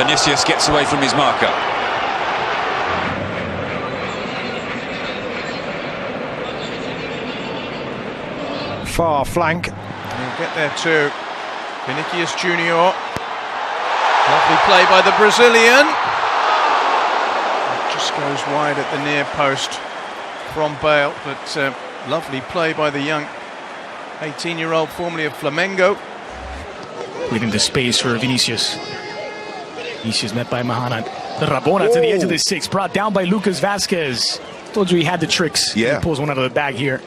Vinicius gets away from his marker. Far flank. He'll get there too. Vinicius Júnior. Lovely play by the Brazilian. It just goes wide at the near post from Bale, but lovely play by the young 18-year-old, formerly of Flamengo. Leaving the space for Vinicius. Vinicius met by Mahana. The Rabona to the edge of the six, brought down by Lucas Vazquez. Told you he had the tricks. Yeah. He pulls one out of the bag here.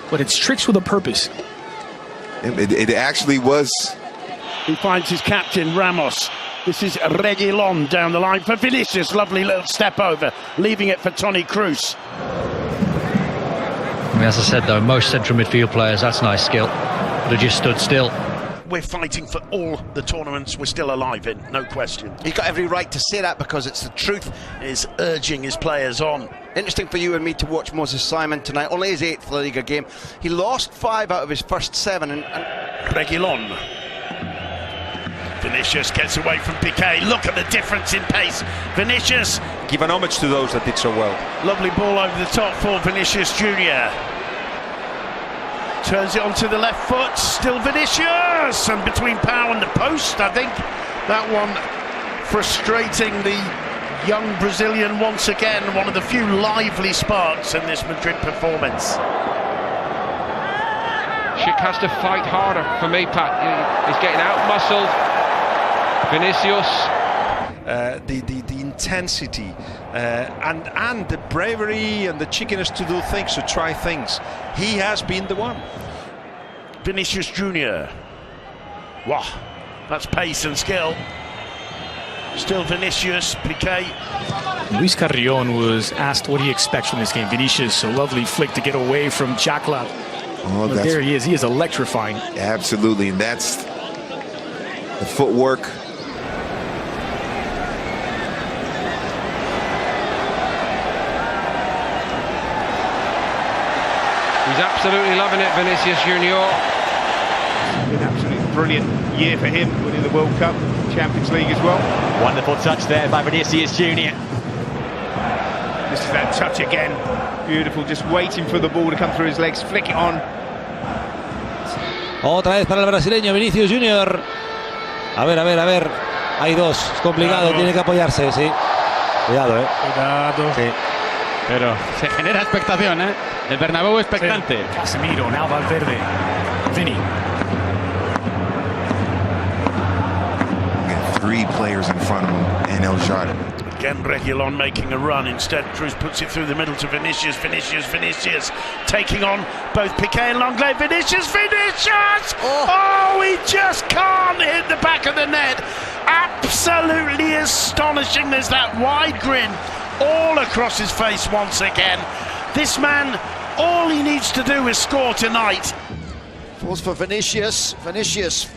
But it's tricks with a purpose. It actually was. He finds his captain, Ramos. This is Reguilón down the line for Vinicius. Lovely little step over, leaving it for Toni Kroos. I mean, as I said, though, most central midfield players, that's nice skill, but they just stood still. We're fighting for all the tournaments we're still alive in, no question. He's got every right to say that because it's the truth. Is urging his players on. Interesting for you and me to watch Moses Simon tonight. Only his 8th La Liga game. He lost 5 out of his first 7. And Reguilón. Vinicius gets away from Piqué. Look at the difference in pace. Vinicius. Give an homage to those that did so well. Lovely ball over the top for Vinicius Júnior. Turns it onto the left foot. Still Vinicius. And between Pau and the post, I think that one frustrating the young Brazilian once again. One of the few lively sparks in this Madrid performance. Schick has to fight harder for me, Pat. He's getting out-muscled. Vinicius. The intensity and the bravery and the chickiness to do things, to try things. He has been the one. Vinicius Júnior. Wow, that's pace and skill. Still Vinicius, Piqué. Luis Carrion was asked what he expects from this game. Vinicius, a lovely flick to get away from Chakla. Oh, But there he is electrifying. Absolutely, and that's the footwork. He's absolutely loving it, Vinicius Júnior. An absolutely brilliant year for him, winning the World Cup, Champions League as well. Wonderful touch there by Vinicius Júnior. This is that touch again. Beautiful, just waiting for the ball to come through his legs, flick it on. Otra vez para el brasileño Vinicius Júnior. A ver. Hay dos, es complicado, tiene que apoyarse, sí. Cuidado, Cuidado. Sí. Pero se genera expectación, ¿eh? El Bernabéu expectante. Casemiro, now Valverde. Vini. Three players in front of him and El Jardín. Again, Reguilón making a run. Instead, Kroos puts it through the middle to Vinicius. Vinicius taking on both Piqué and Lenglet. Vinicius! Oh, he just can't hit the back of the net. Absolutely astonishing. There's that wide grin all across his face once again. This man, all he needs to do is score tonight. falls for Vinicius. Vinicius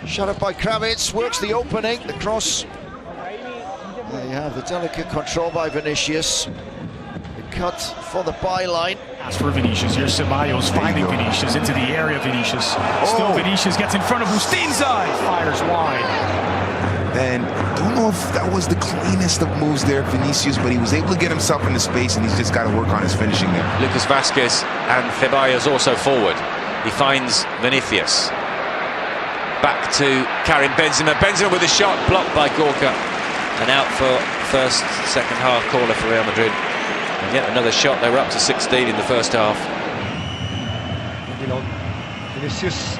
shut up by Kravitz, works the opening, the cross. There you have the delicate control by Vinicius. The cut for the byline. As for Vinicius, here's Ceballos finding Vinicius into the area. Vinicius. Still Vinicius gets in front of Bustinza. Fires wide. And don't know if that was the cleanest of moves there, Vinicius, but he was able to get himself into space, and he's just got to work on his finishing there. Lucas Vazquez and Ceballos also forward. He finds Vinicius. Back to Karim Benzema. Benzema with a shot blocked by Gorka. And out for first, second half caller for Real Madrid. And yet another shot. They were up to 16 in the first half. Vinicius.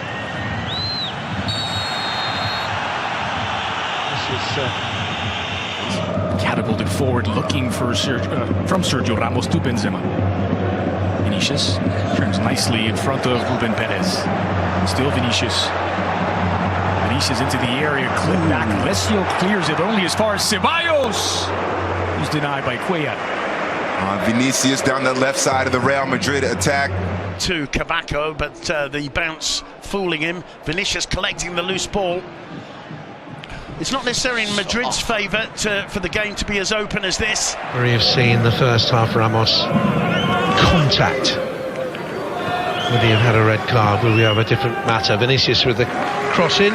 Catapulted forward, looking for from Sergio Ramos to Benzema. Vinicius turns nicely in front of Ruben Perez. Still Vinicius. Vinicius into the area, clip back. Alessio clears it only as far as Ceballos, who's denied by Cuellar. Vinicius down the left side of the Real Madrid attack. To Cabaco, but the bounce fooling him. Vinicius collecting the loose ball. It's not necessarily in Madrid's favour for the game to be as open as this. We have seen the first half Ramos contact. Would he have had a red card? Will we have a different matter? Vinicius with the cross in.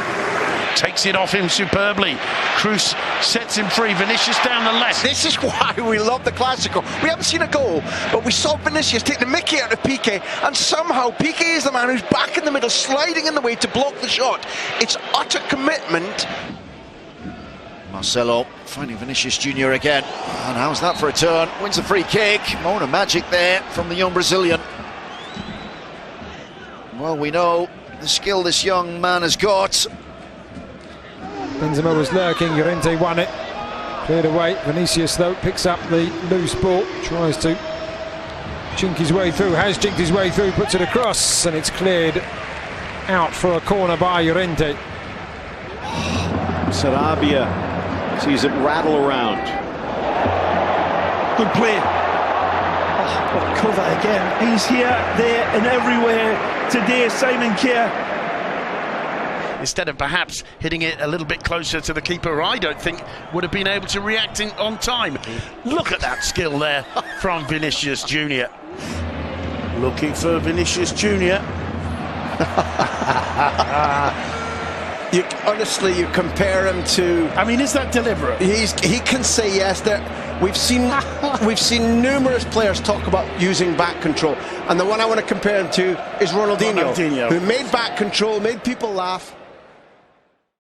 takes it off him superbly. Cruz sets him free. Vinicius down the left. This is why we love the Clásico. We haven't seen a goal, but we saw Vinicius take the mickey out of Piqué, and somehow Piqué is the man who's back in the middle, sliding in the way to block the shot. It's utter commitment. Marcelo finding Vinicius Junior again, and how's that for a turn? Wins a free kick. Moment of magic there from the young Brazilian. Well, we know the skill this young man has got. Benzema was lurking, Llorente won it, cleared away. Vinicius though picks up the loose ball, tries to chink his way through, has chinked his way through, puts it across, and it's cleared out for a corner by Llorente. Sarabia sees it rattle around. Good play. Oh, cover again. He's here, there and everywhere today, Simon Kerr. Instead of perhaps hitting it a little bit closer to the keeper, I don't think would have been able to react on time. Look at that skill there from Vinicius Junior. Looking for Vinicius Junior. Honestly, you compare him to. I mean, is that deliberate? He can say yes. We've seen numerous players talk about using back control, and the one I want to compare him to is Ronaldinho, who made back control, made people laugh.